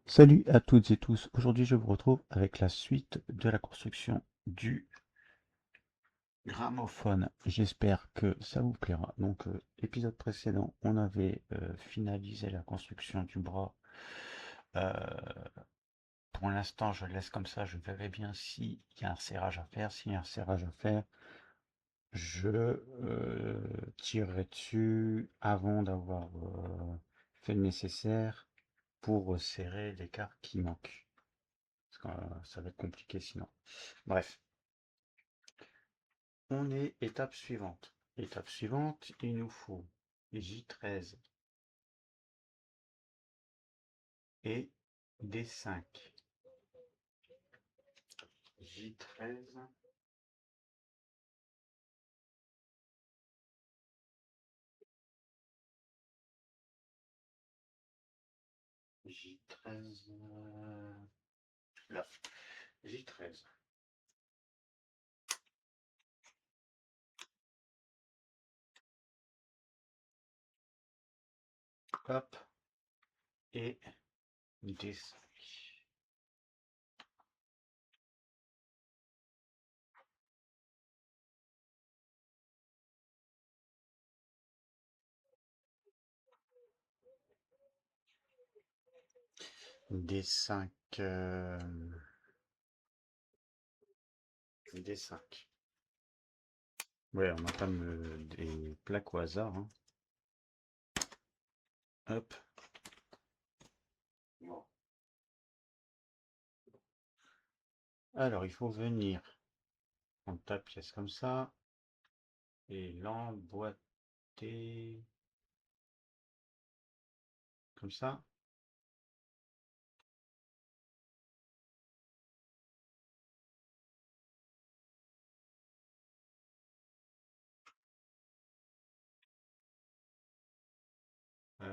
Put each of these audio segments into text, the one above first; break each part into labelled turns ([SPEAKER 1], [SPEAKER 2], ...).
[SPEAKER 1] Salut à toutes et tous, aujourd'hui je vous retrouve avec la suite de la construction du gramophone. J'espère que ça vous plaira. Donc épisode précédent, on avait finalisé la construction du bras. Euh, pour l'instant je le laisse comme ça, je verrai bien s'il y a un serrage à faire. S'il y a un serrage à faire, je tirerai dessus avant d'avoir fait le nécessaire pour serrer l'écart qui manque. Parce que ça va être compliqué sinon. Bref, on est étape suivante. Étape suivante, il nous faut J13 et D5. J13, J13, là, J13. Hop, et D5. D5, D5. Ouais, on entame des plaques au hasard, hein. Hop. Bon. Alors, il faut venir. On tape pièce comme ça et l'emboîter comme ça. Euh,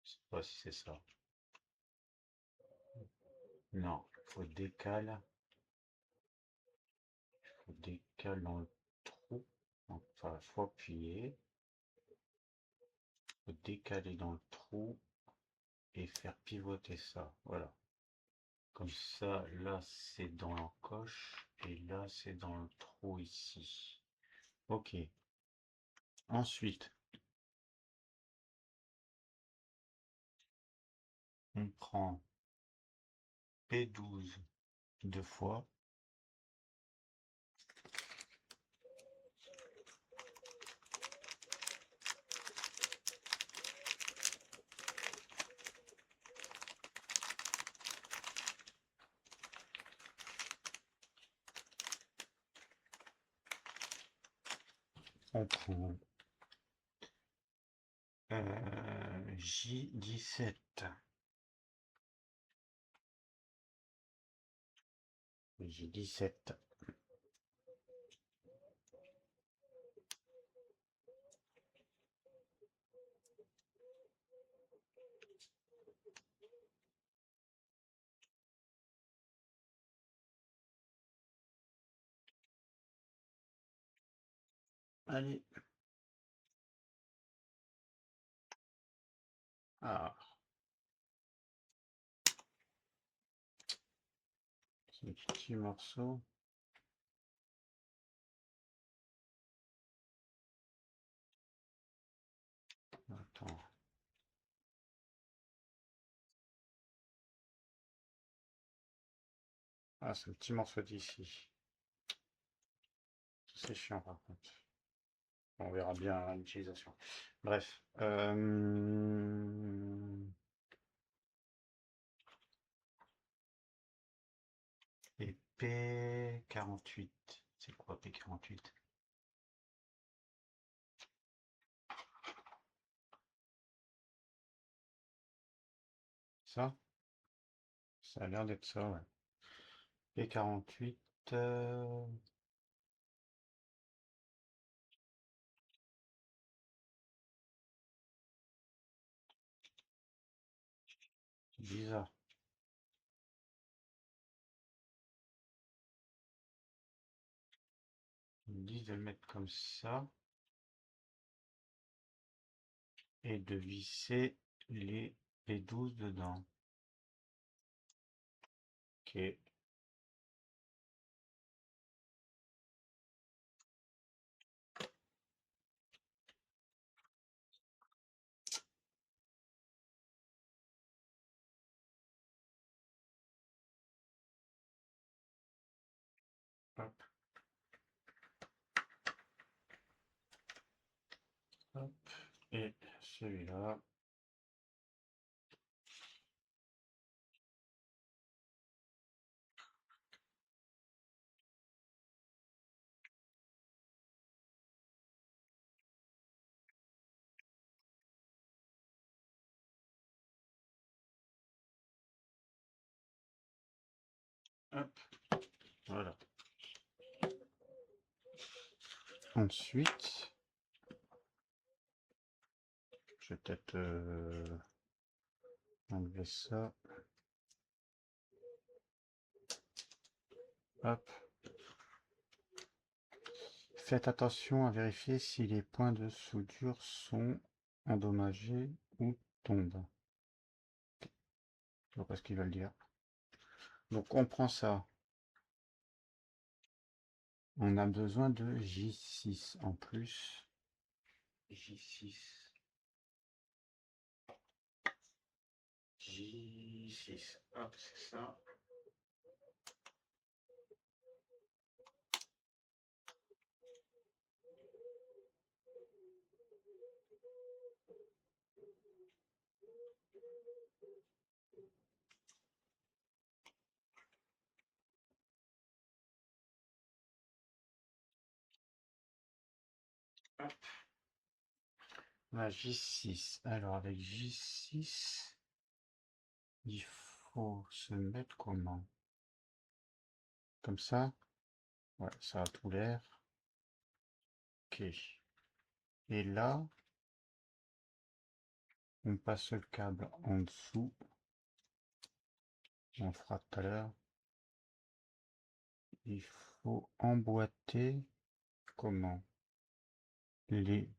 [SPEAKER 1] je sais pas si c'est ça. Non, faut décaler. Faut décaler dans le trou. Enfin, faut appuyer. Faut décaler dans le trou et faire pivoter ça. Voilà. Comme ça, là c'est dans l'encoche et là c'est dans le trou ici. Ok. Ensuite, on prend P12 deux fois. On prend J17. J17. Allez. Ah, ce petit morceau. Attends. Ah, ce petit morceau d'ici. C'est chiant par contre. On verra bien l'utilisation. Bref. Et P48. C'est quoi P48? Ça? Ça a l'air d'être ça, ouais. P48. 10 heures. me disent de le mettre comme ça et de visser les 12 dedans. Ok. Hop, hop. Et celui-là. Hop, voilà. Ensuite, je vais peut-être enlever ça. Hop. Faites attention à vérifier si les points de soudure sont endommagés ou tombent. Je vois pas ce qu'ils veulent dire. Donc on prend ça. On a besoin de J6 en plus. J6. J6. Hop, c'est ça. Hop. La J6. Alors avec J6, il faut se mettre comment? Comme ça? Ouais, ça a tout l'air. Ok. Et là, on passe le câble en dessous. On le fera tout à l'heure. Il faut emboîter comment? Les...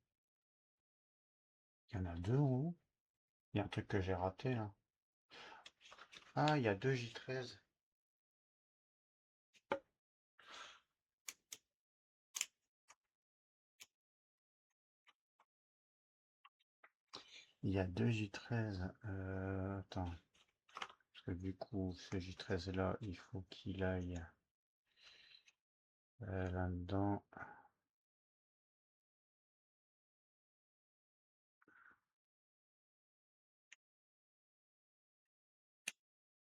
[SPEAKER 1] Il y en a deux en haut. Il y a un truc que j'ai raté là. Ah, il y a deux J13. Il y a deux J13. Attends. Parce que du coup, ce J13 là, il faut qu'il aille là-dedans.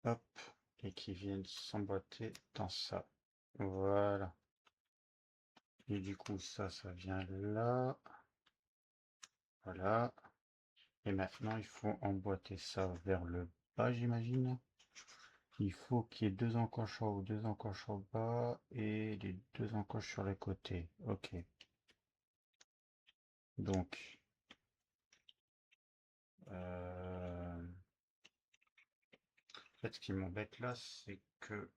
[SPEAKER 1] Hop. Et qui viennent s'emboîter dans ça. Voilà. Et du coup, ça vient là. Voilà. Et maintenant, il faut emboîter ça vers le bas, j'imagine. Il faut qu'il y ait deux encoches en haut, deux encoches en bas et les deux encoches sur les côtés. Ok. Donc, en fait, ce qui m'embête là, c'est que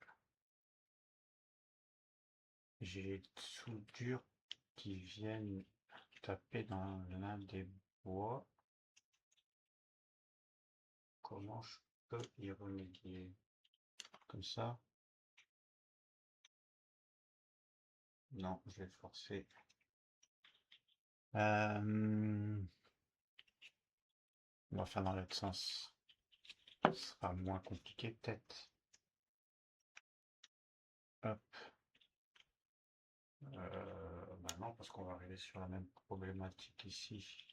[SPEAKER 1] j'ai les soudures qui viennent taper dans l'un des bois. Comment je peux y remédier? Comme ça? Non, je vais forcer. On va faire dans l'autre sens. Ce sera moins compliqué peut-être. Hop. Bah non, parce qu'on va arriver sur la même problématique ici.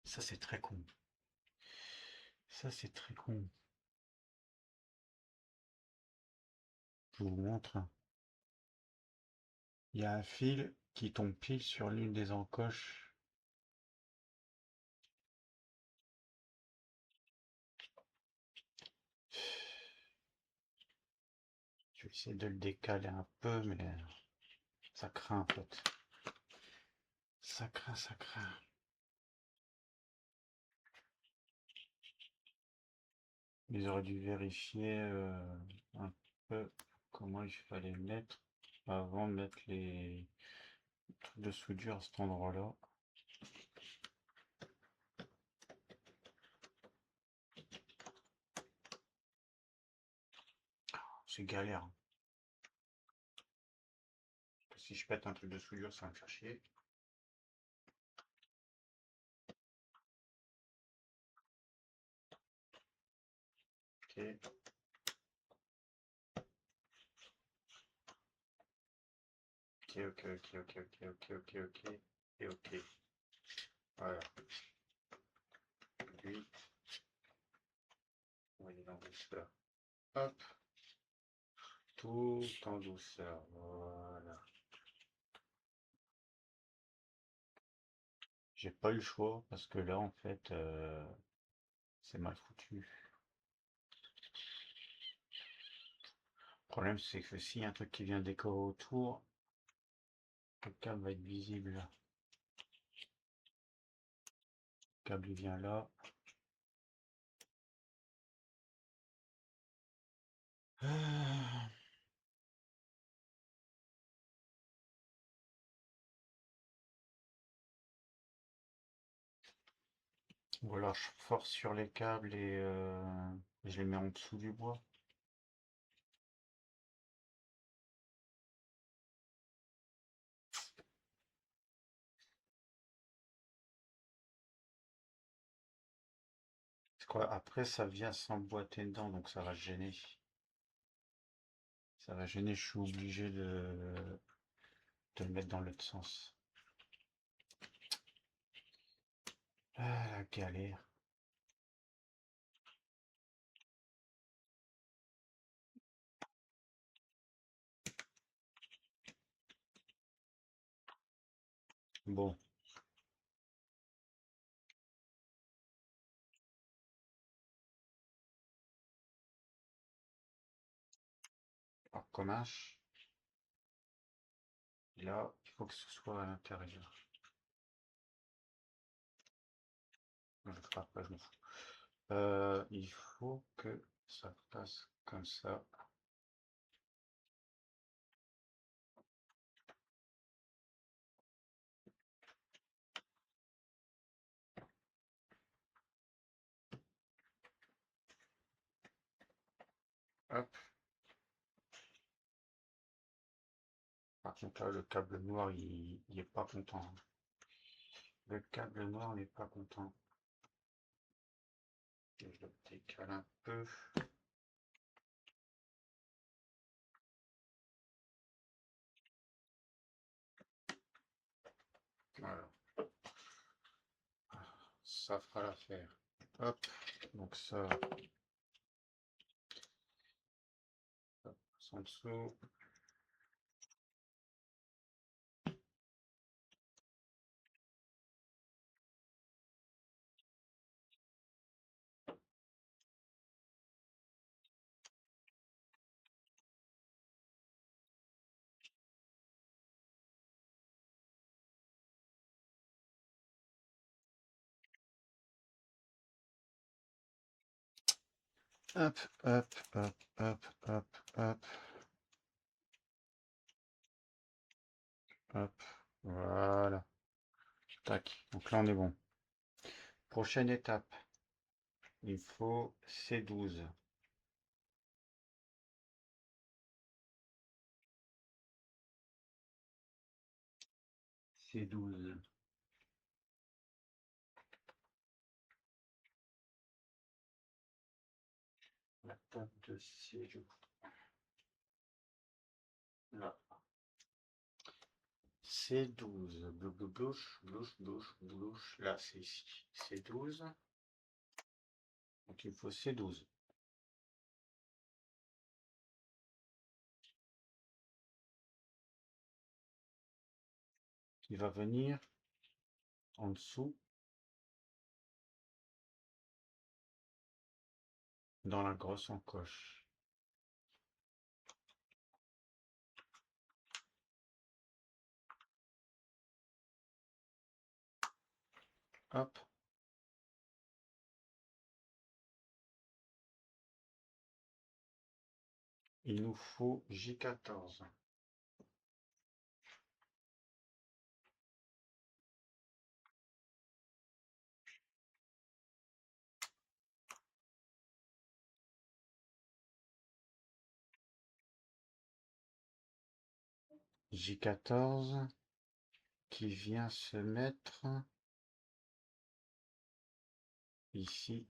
[SPEAKER 1] Ça, c'est très con. Ça, c'est très con. Je vous montre. Il y a un fil qui tombe pile sur l'une des encoches. Je vais essayer de le décaler un peu, mais ça craint en fait. Ça craint, ça craint. Ils auraient dû vérifier un peu comment il fallait mettre, avant de mettre les trucs de soudure à cet endroit-là. C'est galère, hein. Si je pète un truc de soudure, ça va me faire chier. Ok. Ok, ok, ok, ok, ok, ok, ok, ok, et ok. Voilà. Lui, on va aller en douceur. Hop, tout en douceur. Voilà. J'ai pas eu le choix parce que là, en fait, c'est mal foutu. Le problème, c'est que s'il y a un truc qui vient décorer autour, le câble va être visible là. Le câble il vient là. Ah. Ou alors je force sur les câbles et je les mets en dessous du bois. Parce qu'après ça vient s'emboîter dedans, donc ça va gêner. Ça va gêner, je suis obligé de le mettre dans l'autre sens. Ah, la galère. Bon, alors commence. Là, il faut que ce soit à l'intérieur. Je le ferai après, je m'en fous. Il faut que ça passe comme ça. Hop. Par contre, là, le câble noir, il est pas content. Le câble noir n'est pas content. Je le décale un peu. Voilà. Ça fera l'affaire. Hop. Donc ça, hop, en dessous. Hop, hop, hop, hop, hop, hop. Hop. Voilà. Tac. Donc là, on est bon. Prochaine étape. Il faut C12. C12. La table de C12. Là. C12. Blouche, blouche, blouche, blouche. Là, c'est ici. C12. Donc il faut C12. Il va venir en dessous dans la grosse encoche. Hop. il nous faut J14. J14 qui vient se mettre ici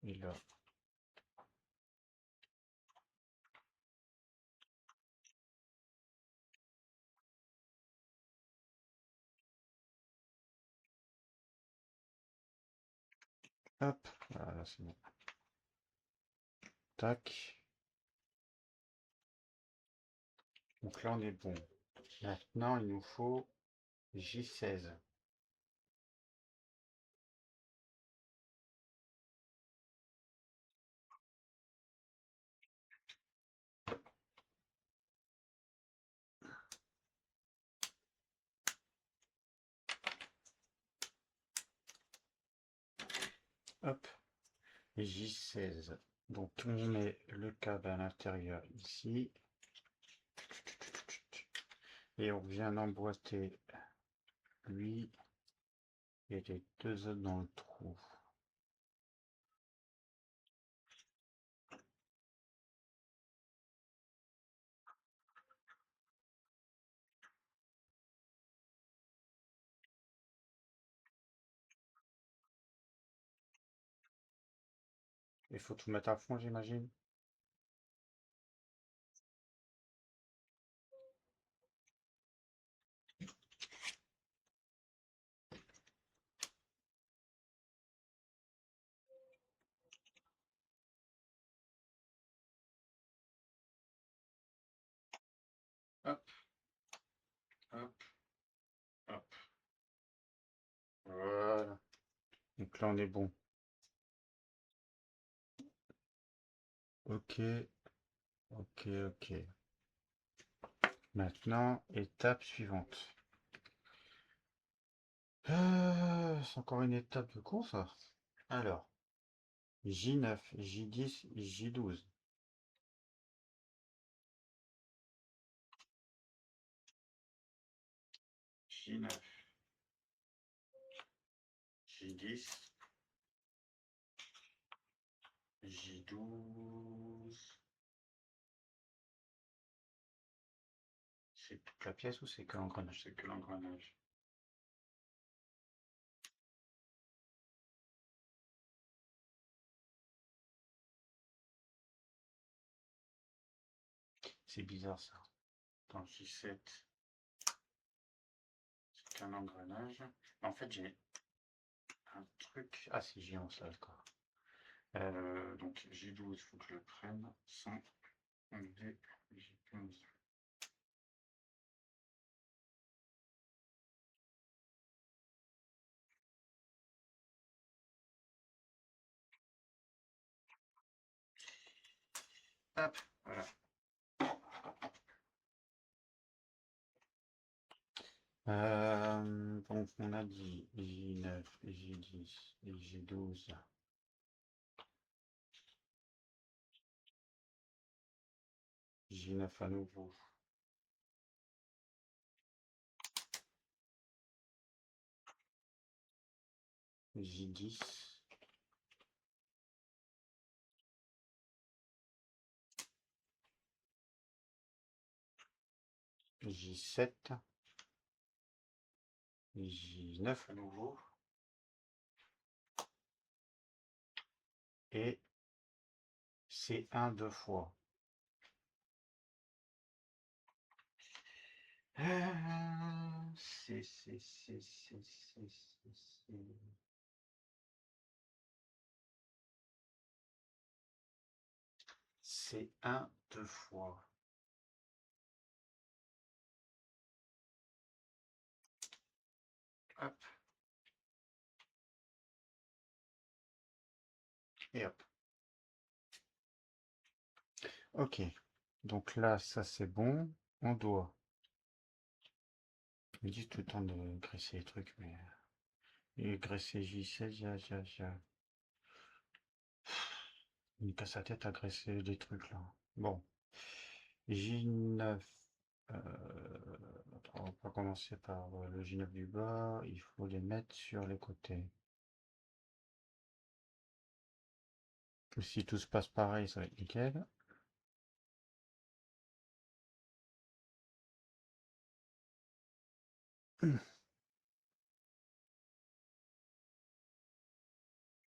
[SPEAKER 1] et là. Hop, voilà, c'est bon. Tac. Donc là, on est bon. Maintenant, il nous faut J16. Hop, J16. Donc, on met le câble à l'intérieur ici. Et on vient emboîter lui et les deux autres dans le trou. Il faut tout mettre à fond, j'imagine. Hop, hop, hop. Voilà. Donc là, on est bon. Ok, ok, ok. Maintenant, étape suivante. C'est encore une étape de course, ça. Alors, J9, J10, J12. J9, J10, J12. C'est toute la pièce ou c'est que l'engrenage? C'est que l'engrenage. C'est bizarre ça. Dans le J7, c'est qu'un engrenage. En fait, j'ai un truc. Ah, c'est J11 là, d'accord. Donc J12, il faut que je le prenne sans enlever J15. Hop, voilà. Donc on a dit J9, J10 et J12. J9 à nouveau. J10. J7. J9 à nouveau. Et C1 deux fois. C1 deux fois. Hop. Et hop. Ok. Donc là, ça c'est bon. On doit. Ils me disent tout le temps de graisser les trucs, mais. Et graisser J16, Il casse la tête à graisser des trucs là. Bon. J9. On va pas commencer par le J9 du bas. Il faut les mettre sur les côtés. Si tout se passe pareil, ça va être nickel.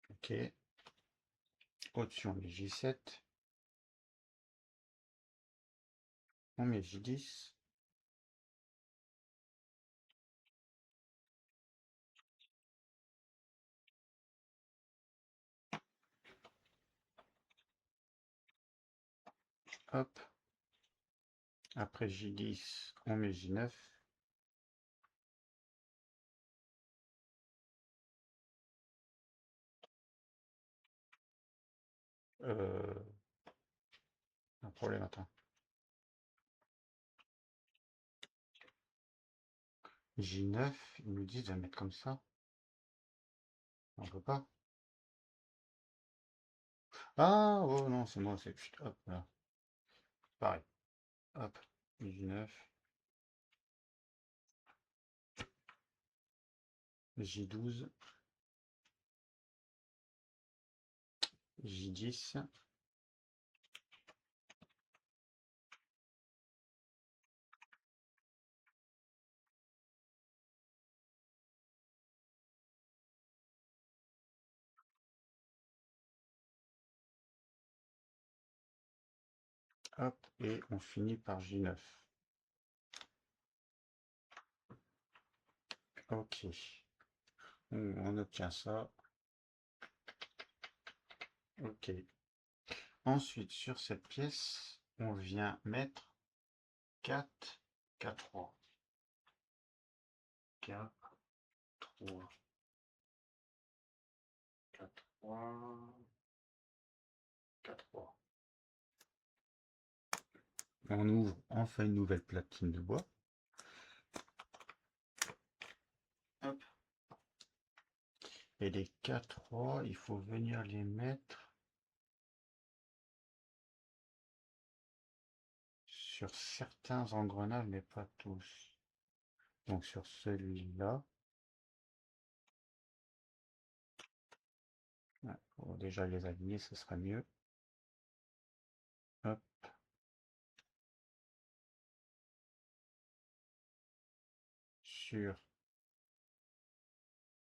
[SPEAKER 1] Ok. Au-dessus, on met J7. On met J10. Hop. Après J10, on met J9. Un problème, attends. J9, ils nous disent de la mettre comme ça. On peut pas. Ah, oh non, c'est moi, c'est... Hop, là. Pareil. Hop. J9. J12. J10. Hop, et on finit par J9. Ok. On obtient ça. Ok. Ensuite, sur cette pièce, on vient mettre 4, K3. K3. K3. K3. On ouvre enfin une nouvelle platine de bois. Hop. Et les K3, il faut venir les mettre sur certains engrenages, mais pas tous. Donc sur celui-là. Ouais, pour déjà les aligner, ce sera mieux. Hop. Sur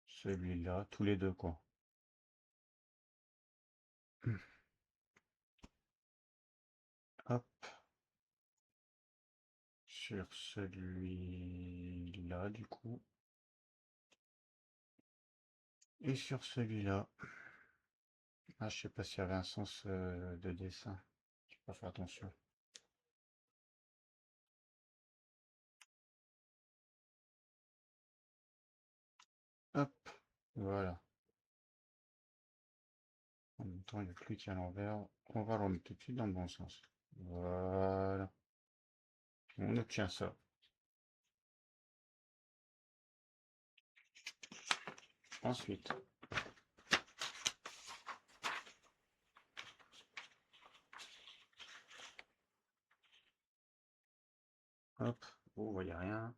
[SPEAKER 1] celui-là, tous les deux quoi. Hop. Sur celui-là, du coup. Et sur celui-là. Ah, je sais pas s'il y avait un sens de dessin. Je vais pas faire attention. Hop. Voilà. En même temps, il n'y a plus qu'à l'envers. On va le remettre tout de suite dans le bon sens. Voilà. On obtient ça. Ensuite, hop. Vous voyez rien.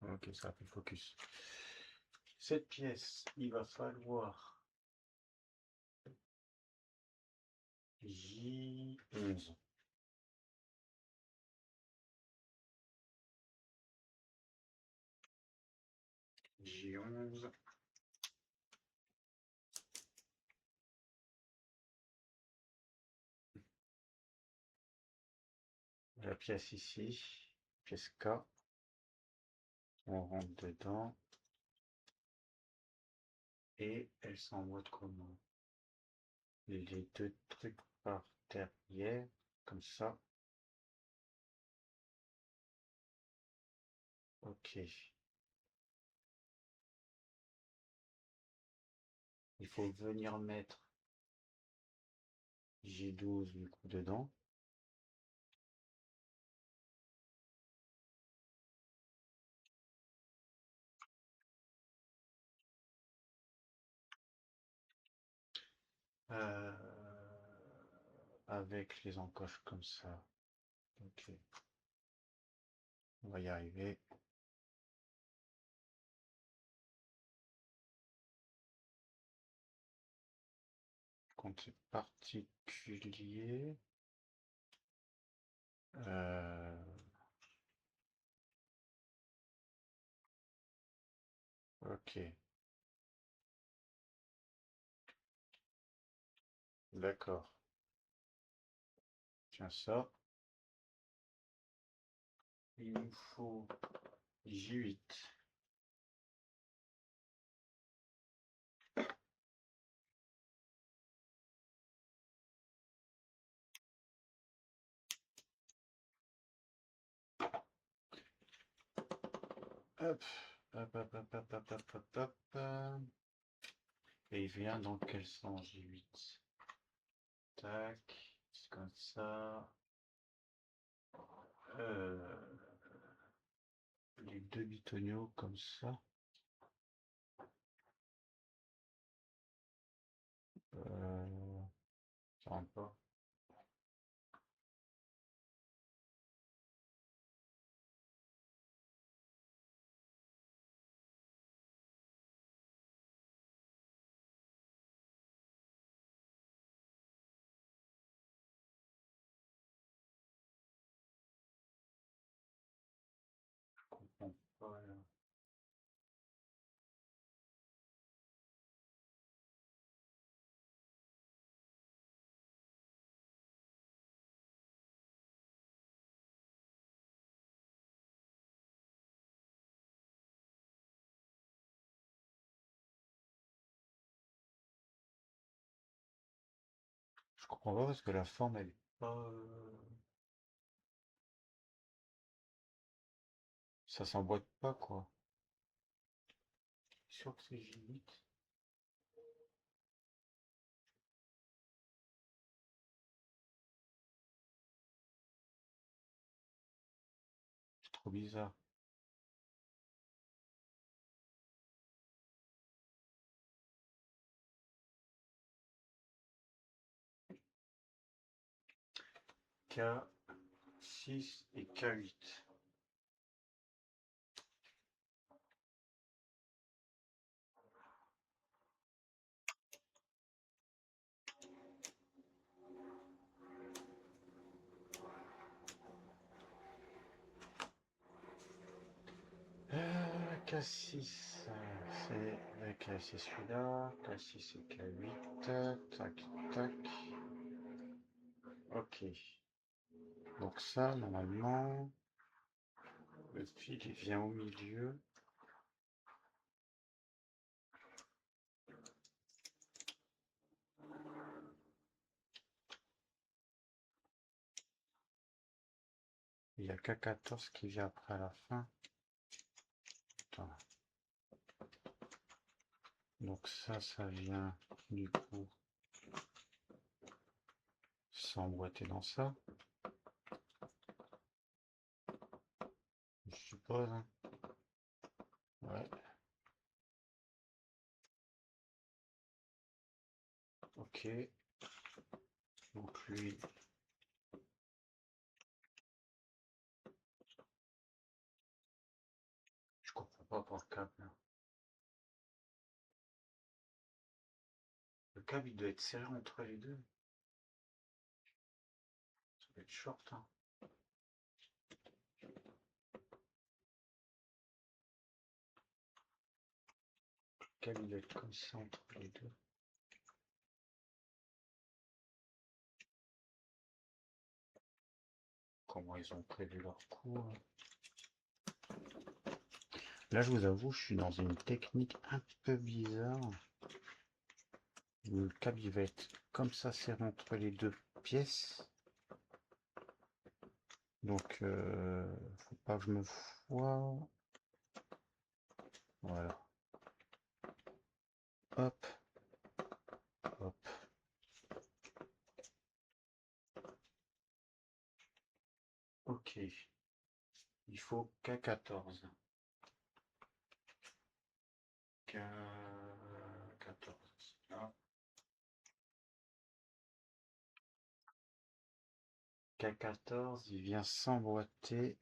[SPEAKER 1] Ok, ça a fait focus. Cette pièce, il va falloir J11. J11. La pièce ici, pièce K. On rentre dedans. Et elle s'emboîte comment? Les deux trucs par derrière, comme ça. Ok. Il faut venir mettre J12 du coup dedans. Euh, avec les encoches comme ça. Ok, on va y arriver. Quand c'est particulier. Euh, ok, d'accord. Tiens ça. Il nous faut J8. Hop, hop, hop, hop, hop, hop, hop, hop, hop. Et il vient dans quel sens J8? Tac, c'est comme ça. Euh, les deux bitonio comme ça. Ça rentre pas. Je comprends pas là. Je comprends pas parce que la forme elle est pas. Ça s'emboîte pas quoi. Sûr que c'est J8. C'est trop bizarre. K6 et K8. K6, c'est celui-là. K6 et K8. Tac, tac. Ok. Donc ça, normalement, le fil il vient au milieu. Il y a K14 qui vient après à la fin. Attends. Donc ça vient du coup s'emboîter dans ça. Je suppose. Hein. Ouais. Ok. Donc lui, je comprends pas pour le câble. Là. Le câble il doit être serré entre les deux. Ça doit être short. Hein. Le câble il doit être comme ça entre les deux. Comment ils ont prévu leur coup. Hein. Là, je vous avoue, je suis dans une technique un peu bizarre. Le câble il va être comme ça serré entre les deux pièces. Donc, faut pas que je me foire. Voilà. Hop, hop. Ok. Il faut K14. K14. Là. K14, il vient s'emboîter.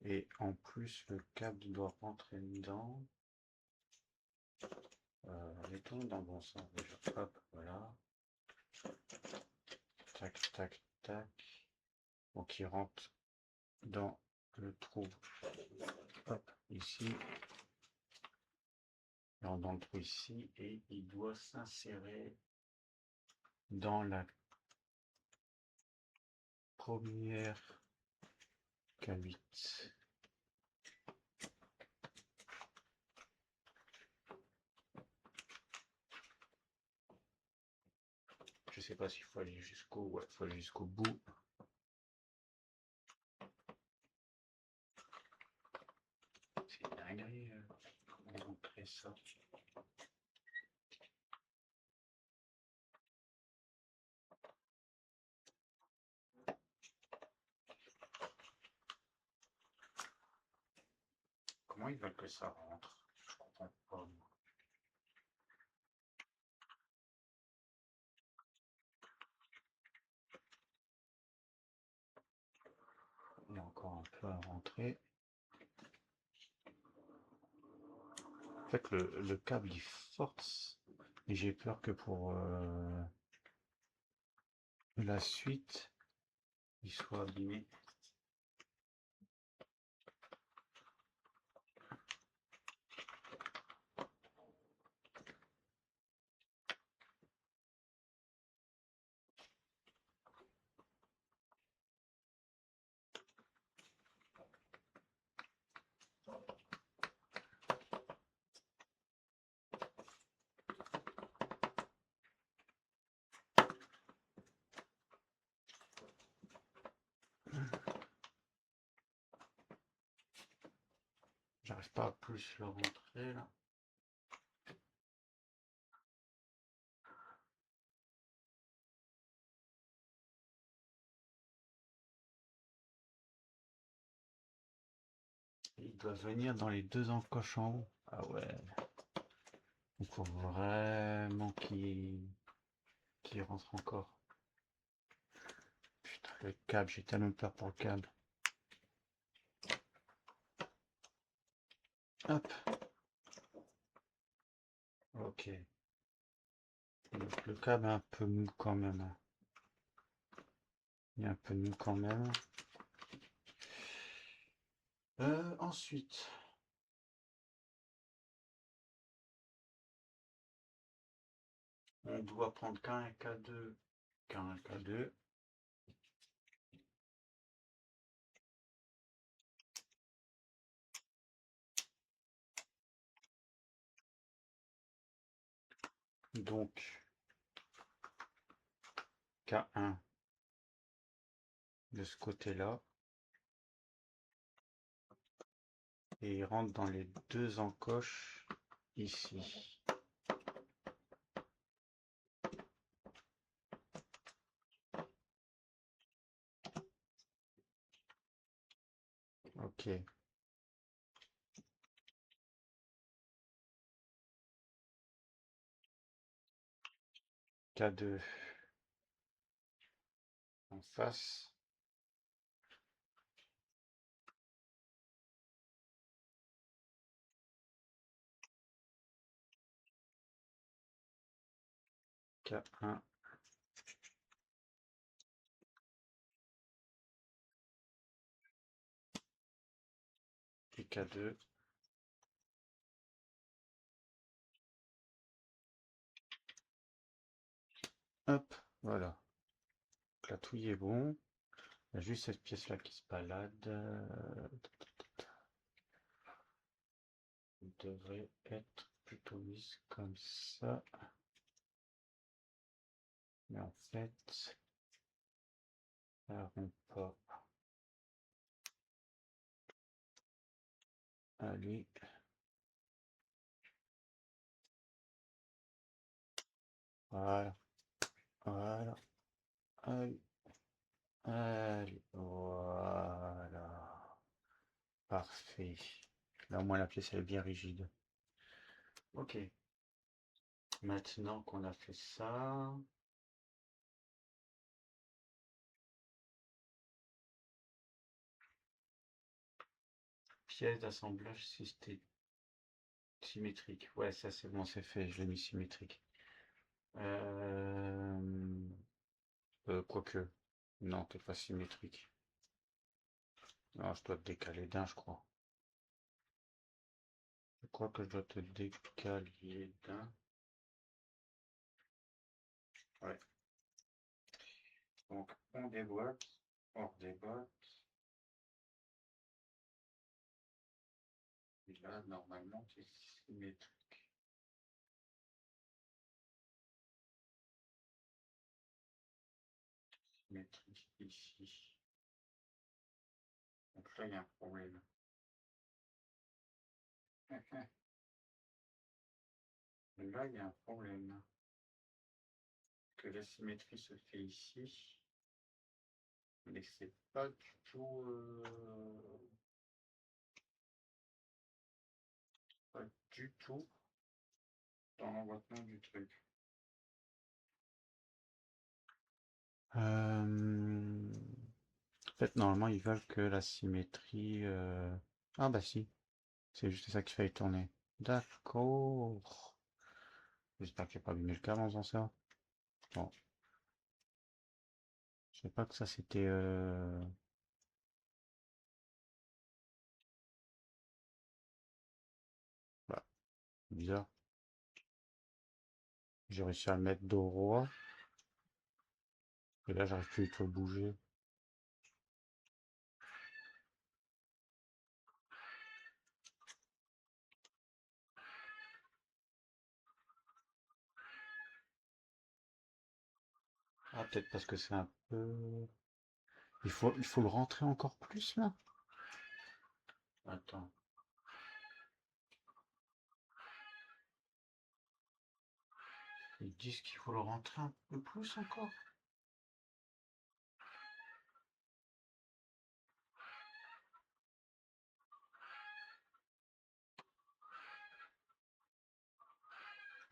[SPEAKER 1] Et en plus, le câble doit rentrer dedans. Mettons dans le bon sens déjà. Hop, voilà. Tac, tac, tac. Donc il rentre dans le trou. Hop, ici. Il rentre dans le trou ici. Et il doit s'insérer dans la première K8. Je sais pas s'il faut aller jusqu'au... Ouais, faut aller jusqu'au bout. C'est une dinguerie. Comment montrer ça? Comment ils veulent que ça rentre? Je comprends pas. Il y a encore un peu à rentrer. En fait, le câble il force. Et j'ai peur que pour la suite, il soit abîmé. J'arrive pas à plus le rentrer là. Il doit venir dans les deux encoches en haut. Ah ouais. Il faut vraiment qu'il rentre encore. Putain, le câble, j'ai tellement peur pour le câble. Hop. Ok. Donc le câble est un peu mou quand même. Il est un peu mou quand même. Ensuite, on doit prendre qu'un K2, qu'un K2. Donc, K1 de ce côté-là. Et il rentre dans les deux encoches ici. Ok. K2 en face. K1 et K2. Hop, voilà. Donc là, tout y est bon. Il y a juste cette pièce-là qui se balade. Elle devrait être plutôt mise comme ça. Mais en fait, ça rentre pas. Allez. Voilà. Voilà. Allez. Allez. Voilà. Parfait. Là, au moins, la pièce, elle est bien rigide. Ok. Maintenant qu'on a fait ça, pièce d'assemblage symétrique. Ouais, ça c'est bon, c'est fait, je l'ai mis symétrique. Quoique. Non, t'es pas symétrique. Non, je dois te décaler d'un, je crois. Je crois que je dois te décaler d'un. Ouais. Donc, on déboîte, hors déboîte. Et là, normalement, c'est symétrique. Symétrique ici. Donc là, il y a un problème. Là, il y a un problème. Que la symétrie se fait ici. Mais c'est pas du tout... pas du tout dans l'emboîtement du truc. En fait, normalement, ils veulent que la symétrie... Ah bah si, c'est juste ça qu'il fallait tourner. D'accord. J'espère qu'il n'y a pas abîmé le câble en faisant ça. Bon. Je sais pas que ça c'était... Bah, bizarre. J'ai réussi à le mettre dos roi. Et là, j'arrive plus du tout à le bouger. Ah, peut-être parce que c'est un peu... Il faut le rentrer encore plus, là? Attends. Ils disent qu'il faut le rentrer un peu plus encore.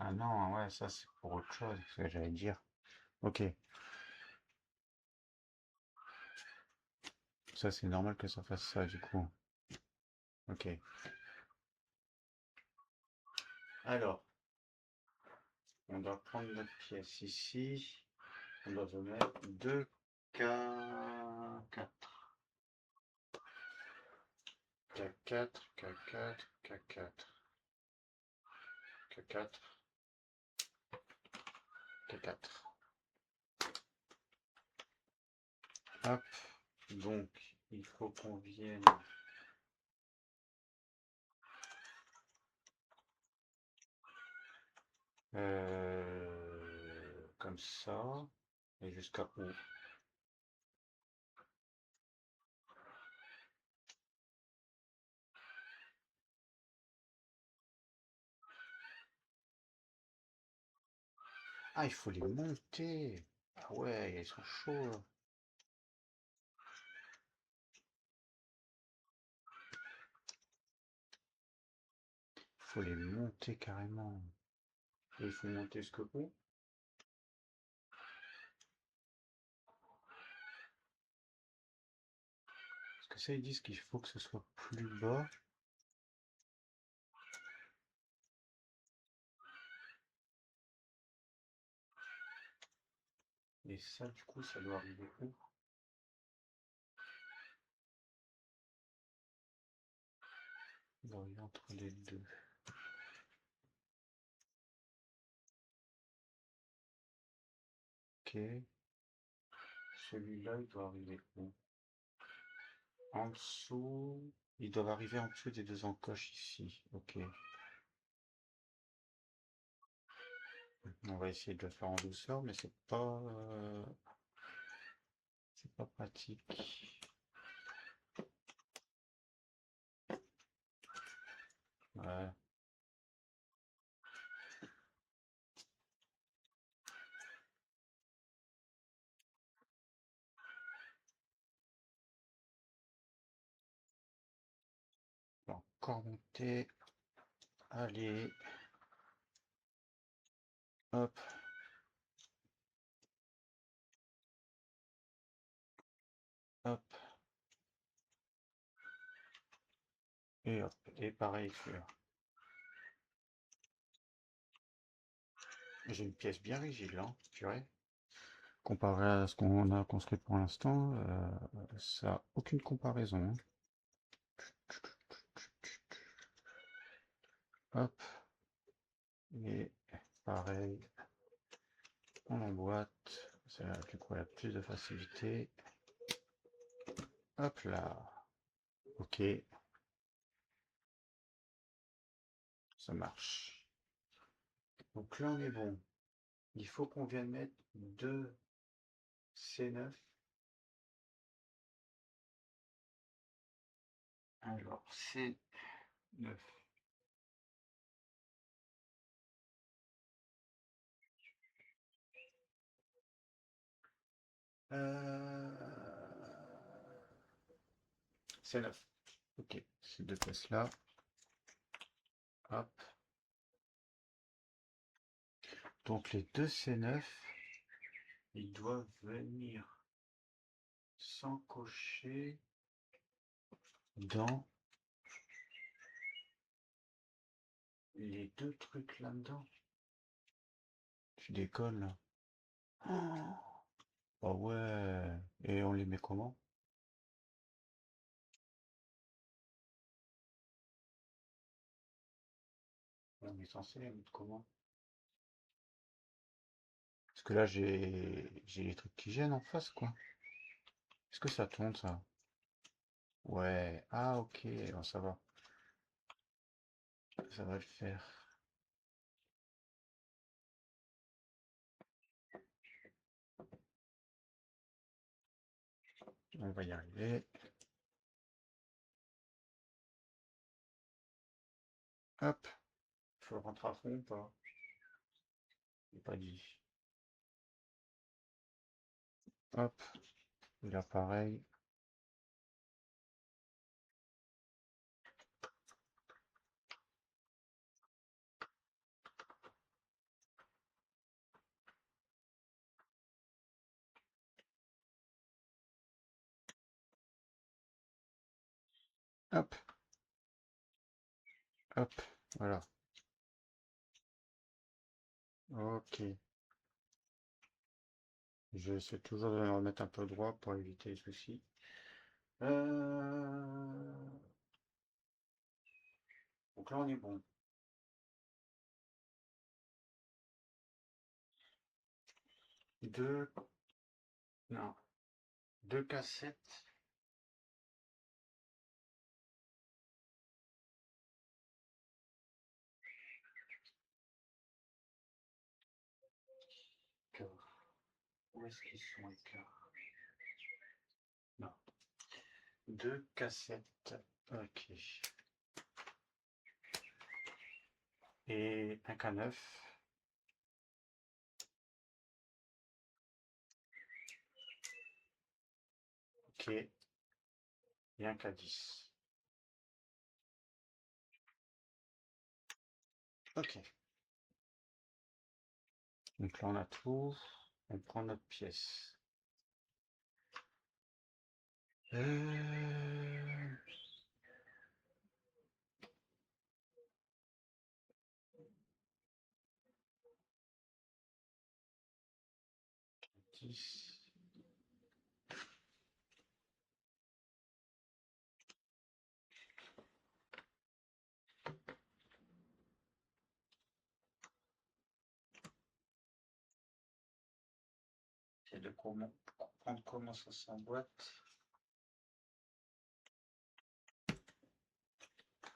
[SPEAKER 1] Ah non, ouais, ça c'est pour autre chose, ce que j'allais dire. Ok, ça c'est normal que ça fasse ça du coup. Ok. Alors, on doit prendre notre pièce ici. On doit mettre 2K4. K4, K4, K4. K4, K4. Hop, donc il faut qu'on vienne comme ça et jusqu'à où? Ah, il faut les monter. Ah ouais, ils sont chauds là. Il faut les monter carrément. Et il faut monter ce que où? Parce que ça, ils disent qu'il faut que ce soit plus bas. Et ça, du coup, ça doit arriver où? Il doit arriver entre les deux. Ok. Celui-là, il doit arriver où? En dessous. Ils doivent arriver en dessous des deux encoches ici. Ok. On va essayer de le faire en douceur, mais c'est pas pratique. Ouais. On va encore monter. Allez. Hop. Hop. Et hop, et pareil sur. J'ai une pièce bien rigide là, purée. Comparé à ce qu'on a construit pour l'instant, ça n'a aucune comparaison, hein. Hop, et pareil, on emboîte. C'est là, du coup, elle a plus de facilité. Hop là. Ok, ça marche. Donc là, on est bon. Il faut qu'on vienne mettre 2 C9. Alors, C9. Euh... C9. Ok, ces deux pièces-là. Hop. Donc les deux C9, ils doivent venir s'encocher dans les deux trucs là-dedans. Tu déconnes là. Oh ouais. Et on les met comment? On est censé les mettre comment? Parce que là j'ai les trucs qui gênent en face quoi. Est-ce que ça tourne ça? Ouais. Ah ok, bon, ça va. Ça va le faire. On va y arriver. Hop. Faut le rentrer à fond ou pas? Il pas dit. Hop. Et là pareil. Hop. Hop. Voilà. Ok. Je essaie toujours de me remettre un peu droit pour éviter les soucis. Donc là, on est bon. Deux, non, deux cassettes. Cœurs. Où est-ce qu'ils sont les cœurs? Non. Deux cassettes. Ok. Et un K9. Ok. Et un K10. Ok. Donc là, on a tout. On prend notre pièce. Euh... 10. C'est de comprendre comment ça s'emboîte.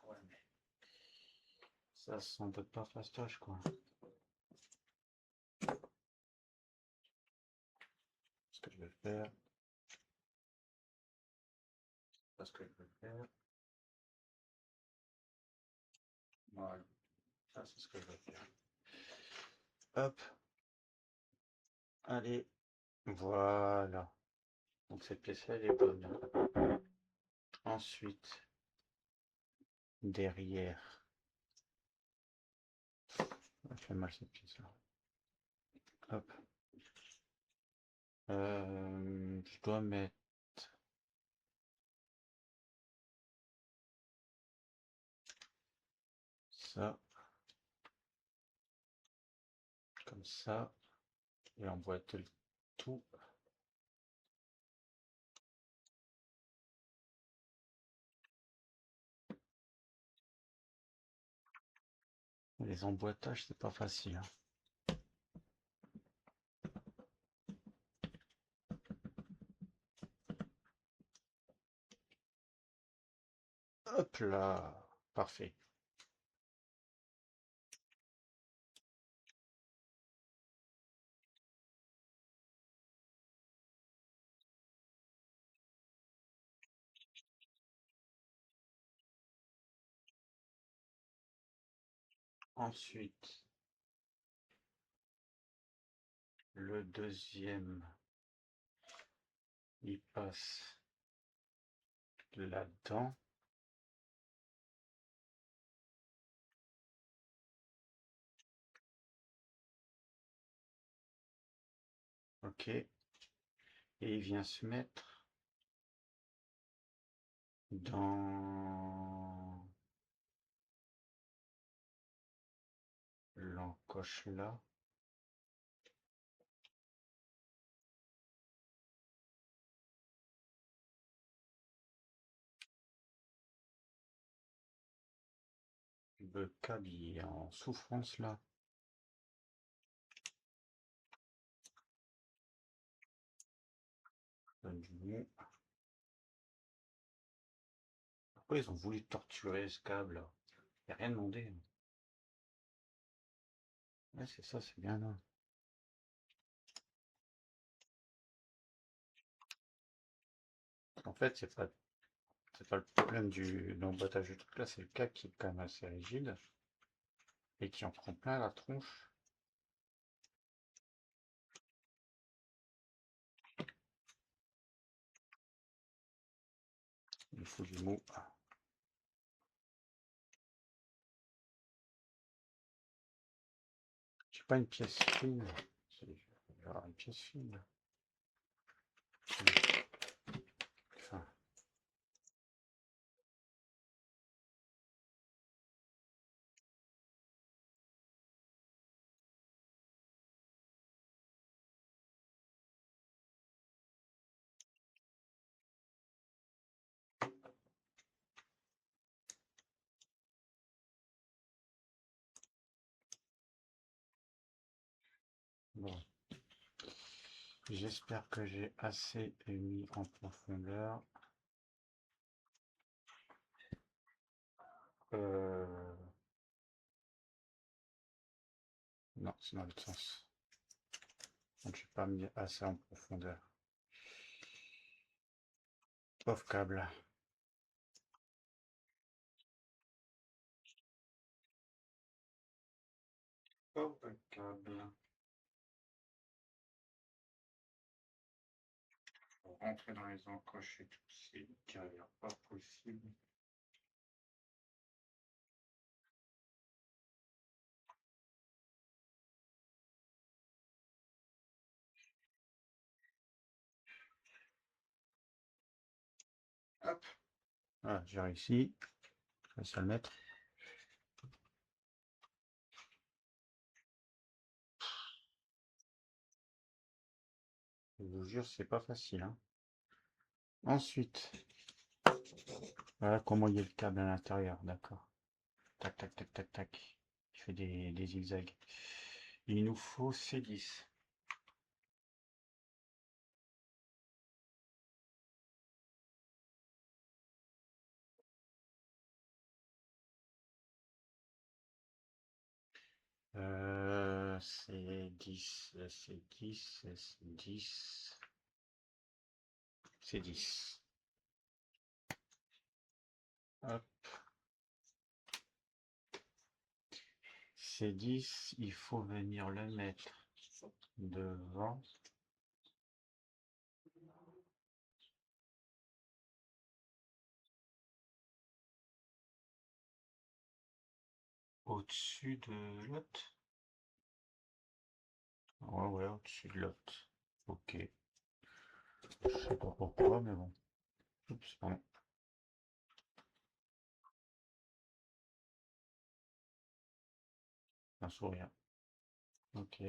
[SPEAKER 1] Ouais, mais ça s'emboîte pas fastoche, quoi. Ce que je vais faire. Pas ce que je vais faire. Voilà. Ça, c'est ce que je vais faire. Hop. Allez. Voilà. Donc cette pièce-là, elle est bonne. Ensuite, derrière. Ça fait mal cette pièce-là. Hop. Je dois mettre comme ça, et emboîter le tout. Les emboîtages, c'est pas facile, hein. Hop là, parfait. Ensuite, le deuxième, il passe là-dedans. Ok. Et il vient se mettre dans l'encoche là. Le câble il est en souffrance là. Pourquoi ils ont voulu torturer ce câble là? Il n'y a rien demandé. Ouais, c'est ça, c'est bien là. En fait, c'est pas le problème de l'emboîtage du truc là, c'est le câble qui est quand même assez rigide et qui en prend plein la tronche. Il faut du mot. J'ai pas une pièce fine. Je vais avoir une pièce fine. Enfin, bon. J'espère que j'ai assez mis en profondeur. Non, c'est dans l'autre sens. Donc j'ai pas mis assez en profondeur. Pauvre câble. Pauvre câble. Pour rentrer dans les encoches et tout, c'est une carrière pas possible. Hop. Voilà, j'ai réussi. Je vais se le mettre. Je vous jure, c'est pas facile, hein. Ensuite, voilà comment il y a le câble à l'intérieur, d'accord. Tac, tac, tac, tac, tac. Il fait des zigzags. Il nous faut C10. C10, C10, C10, C10. Hop. C10, il faut venir le mettre devant. Au-dessus de l'autre. Ouais, ouais, au-dessus de l'autre. Ok. Je sais pas pourquoi, mais bon. Oups, pardon. Un sourire. Ok.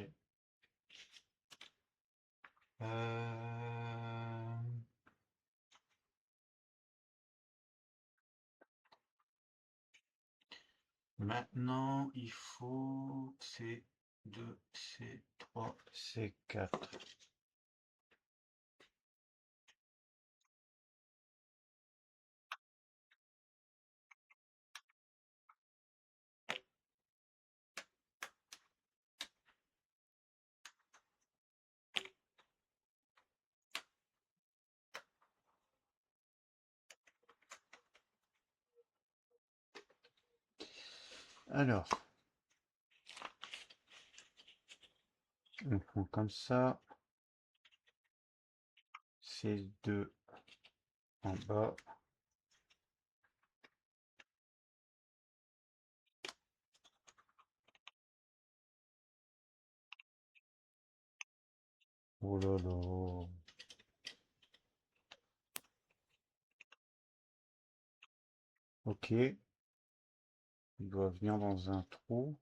[SPEAKER 1] Maintenant, il faut C2, C3, C4. Alors, on prend comme ça. C2 en bas. Oh là là. Ok. Il doit venir dans un trou,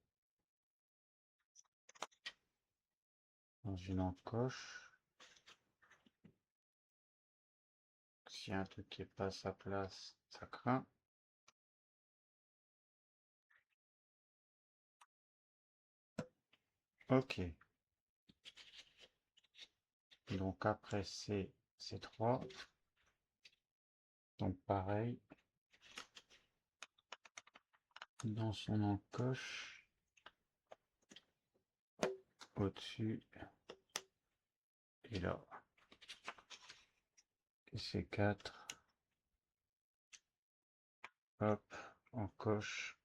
[SPEAKER 1] dans une encoche. S'il y a un truc qui n'est pas à sa place, ça craint. Ok. Donc après c'est 3. Donc pareil, dans son encoche, au-dessus et là. Et c'est 4. Hop, encoche.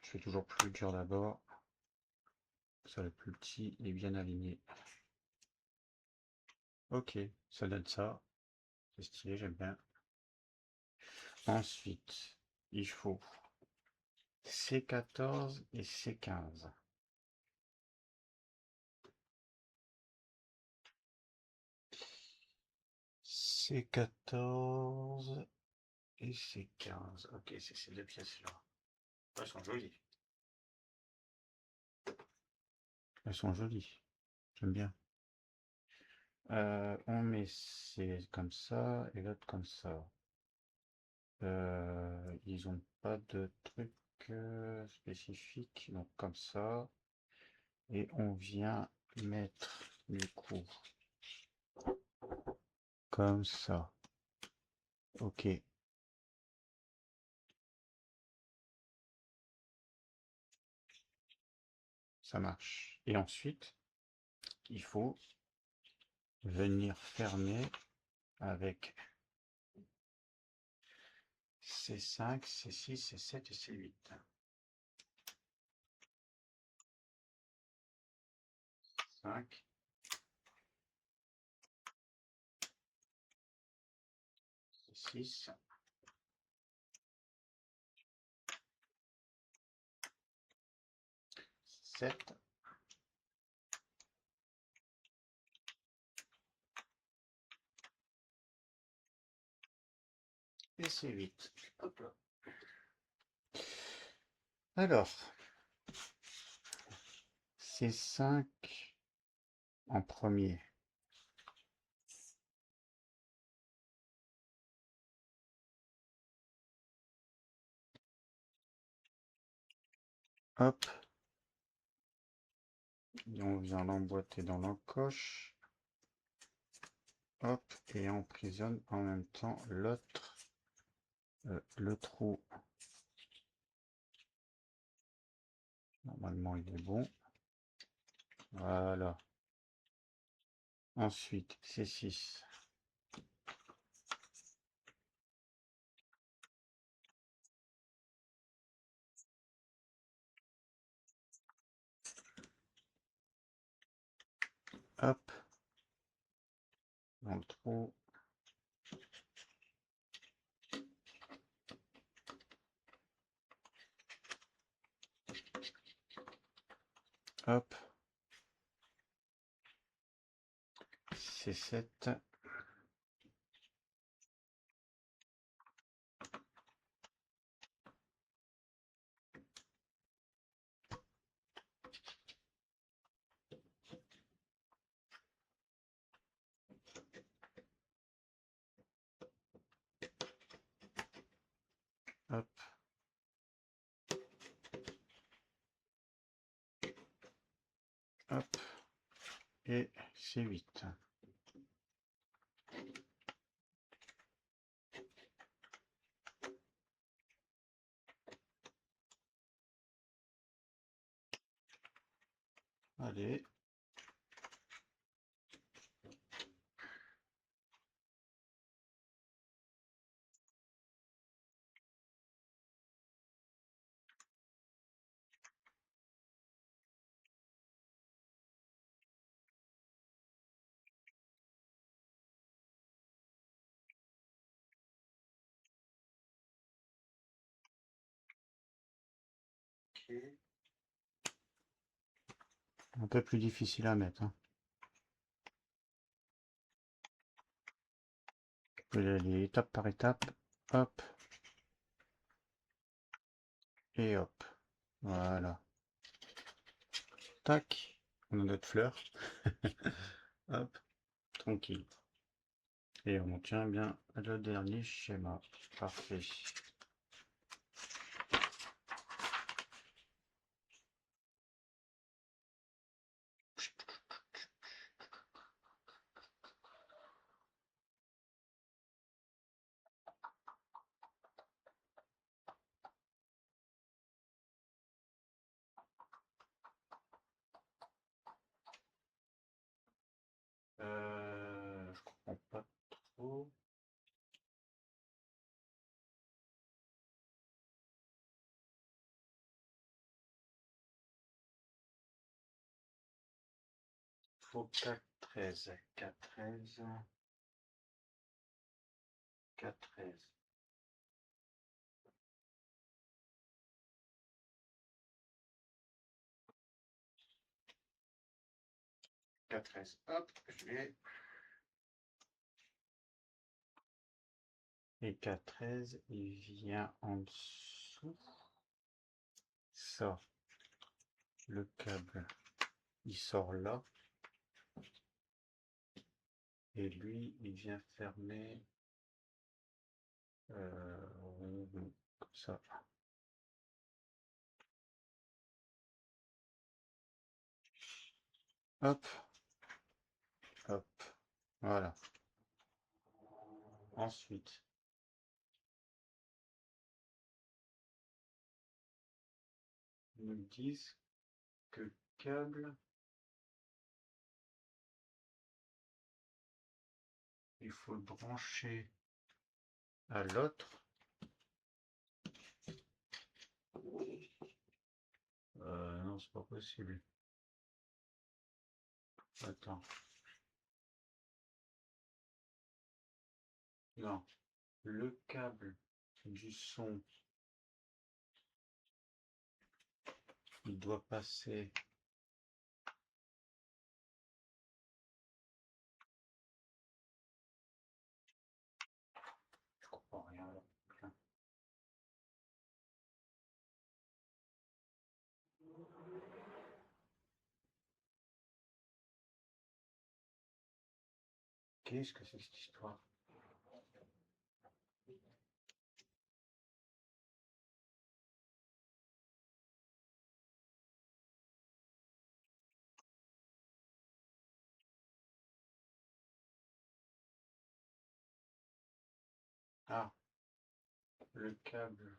[SPEAKER 1] Je fais toujours plus dur d'abord. Ça le plus petit est bien aligné. Ok, ça donne ça. C'est stylé, j'aime bien. Ensuite, il faut C14 et C15. C14 et C15. Ok, c'est ces deux pièces-là. Elles sont jolies. Elles sont jolies. J'aime bien. On met c'est comme ça et l'autre comme ça. Ils ont pas de truc spécifique, donc comme ça. Et on vient mettre du coup comme ça. Ok, ça marche. Et ensuite, il faut venir fermer avec C5, C6, C7 et C8. 5, 6, 7 et C8. Hop là. Alors, C5 en premier. Hop, et on vient l'emboîter dans l'encoche. Hop, et on emprisonne en même temps l'autre, le trou. Normalement, il est bon. Voilà. Ensuite, C6. Hop, dans le trou. Hop, C7. et C8. Allez. Ok. Un peu plus difficile à mettre, hein. Je vais aller étape par étape. Hop. Et hop. Voilà. Tac. On a notre fleur. Hop. Tranquille. Et on tient bien le dernier schéma. Parfait. Je comprends pas trop. Faut 4-13. 4-13. 4-13. 4-13. Hop, je l'ai. Et 4-13, il vient en dessous. Ça, le câble, il sort là. Et lui, il vient fermer comme ça. Hop, hop, voilà. Ensuite, ils nous disent que le câble, il faut le brancher à l'autre. Non, c'est pas possible. Attends. Non. Le câble du son, il doit passer. Je comprends rien là. Qu'est-ce que c'est que cette histoire? Ah, le câble.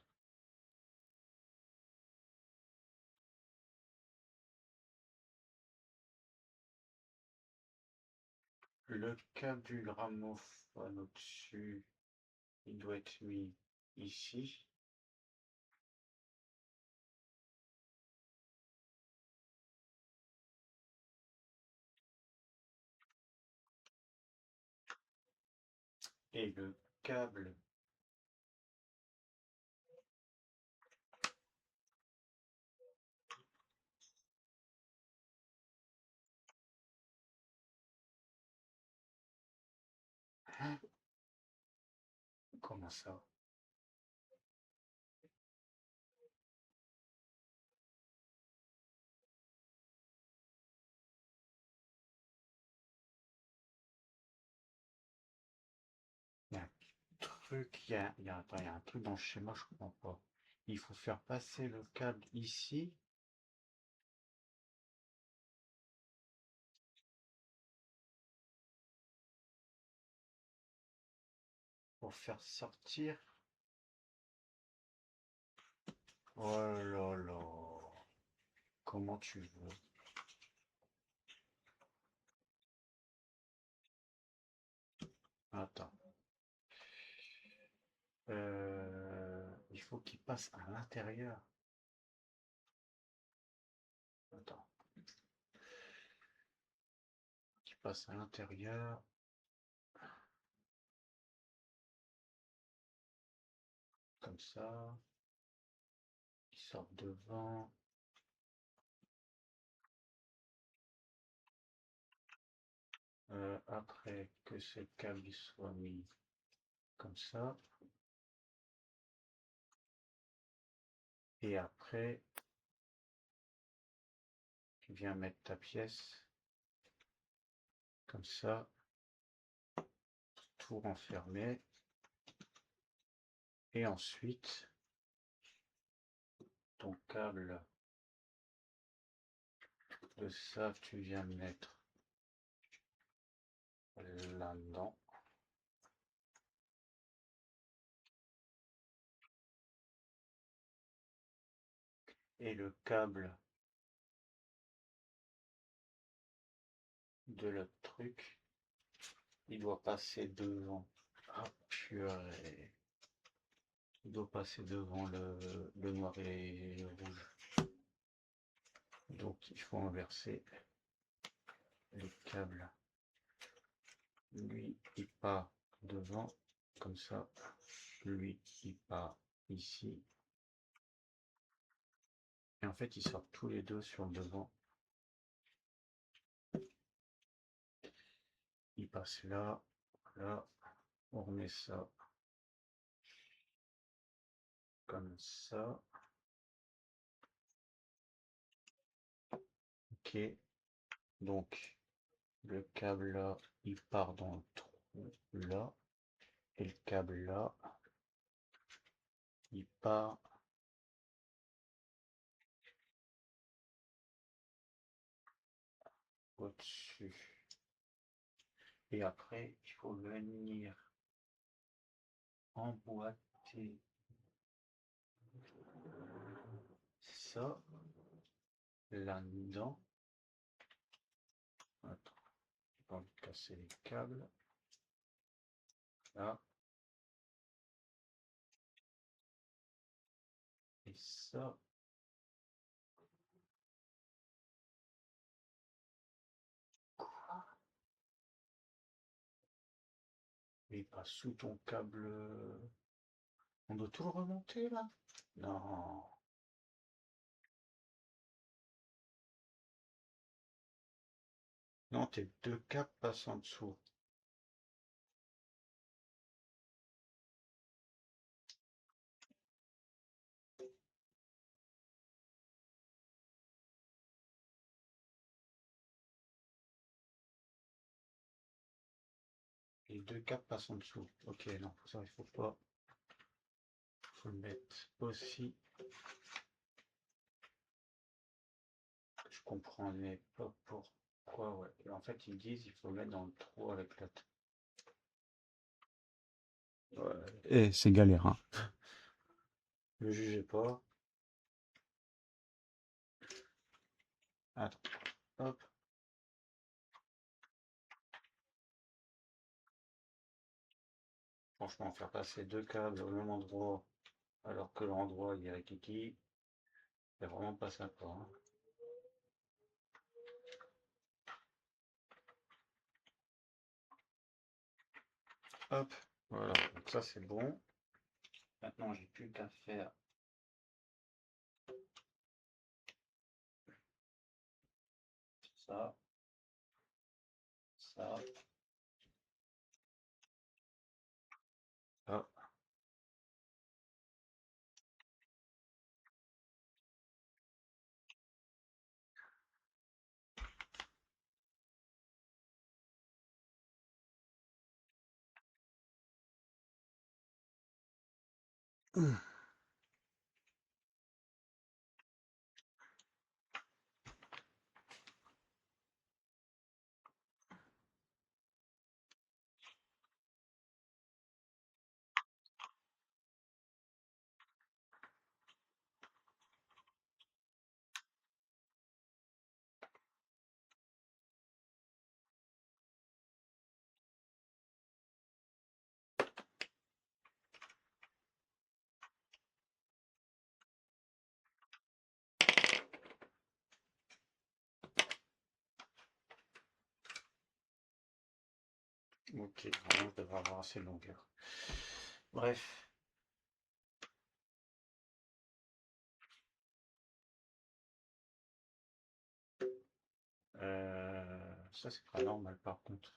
[SPEAKER 1] Le câble du gramophone au-dessus, il doit être mis ici. Et le câble hein. Comment ça? Il y a un truc, attends, il y a un truc dans le schéma, je comprends pas. Il faut faire passer le câble ici. pour faire sortir. Oh là là. Comment tu veux? Attends. Il faut qu'il passe à l'intérieur. Attends. Qu'il passe à l'intérieur. Comme ça. Il sort devant. Après que ce câble soit mis comme ça. Et après, tu viens mettre ta pièce comme ça, tout renfermé. Et ensuite, ton câble de ça, tu viens mettre là-dedans. Et le câble de l'autre truc, il doit passer devant. Ah purée. Il doit passer devant le noir et le rouge. Donc il faut inverser les câbles. Lui, il part devant, comme ça. Lui, il part ici. Et en fait, ils sortent tous les deux sur le devant. Il passe là, là. On remet ça comme ça. Ok. Donc, le câble là, il part dans le trou là. Et le câble là, il part au-dessus. Et après, il faut venir emboîter ça là-dedans. Attends, j'ai pas envie de casser les câbles. Là. Et ça. Et il passe sous ton câble. On doit tout le remonter là? Non. Non, tes deux câbles passent en dessous. Les deux câbles passent en dessous. Ok, non, ça il faut pas. Faut le mettre aussi. Je comprenais pas pourquoi, ouais. Et en fait, ils disent il faut le mettre dans le trou avec l'autre. Ouais. Et c'est galère, hein. Ne jugez pas. Attends, hop. Franchement, faire passer deux câbles au même endroit, alors que l'endroit il est rikiki, c'est vraiment pas sympa, hein. Hop, voilà, donc ça c'est bon. Maintenant, j'ai plus qu'à faire ça, ça, ça. Ok, vraiment, je devrais avoir assez de longueur. Bref, ça c'est pas normal par contre.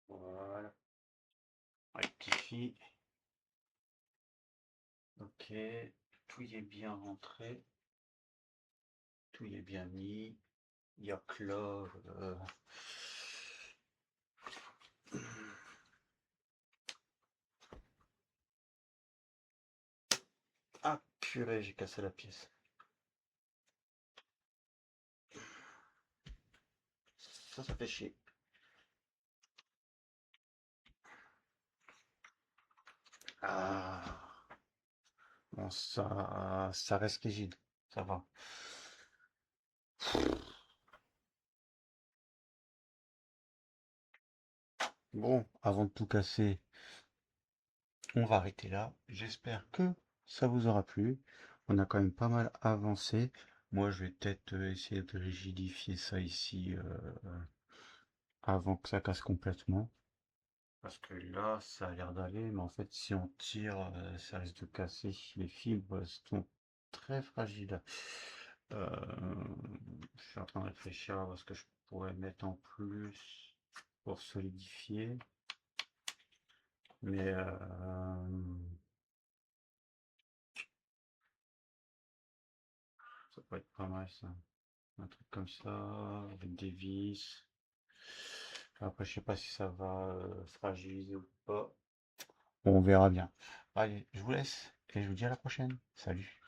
[SPEAKER 1] Voilà, rectifie. Ok, tout y est bien rentré, tout y est bien mis. Il y a que là. Ah purée, j'ai cassé la pièce. Ça fait chier. Ah, bon, ça reste rigide, ça va. Bon, avant de tout casser, on va arrêter là. J'espère que ça vous aura plu. On a quand même pas mal avancé. Moi, je vais peut-être essayer de rigidifier ça ici avant que ça casse complètement. Parce que là, ça a l'air d'aller, mais en fait, si on tire, ça risque de casser. Les fibres sont très fragiles. Euh, je suis en train de réfléchir à ce que je pourrais mettre en plus pour solidifier. Mais ça peut être pas mal ça. Un truc comme ça, avec des vis. Après, je sais pas si ça va fragiliser ou pas. Bon, on verra bien. Allez, je vous laisse et je vous dis à la prochaine. Salut.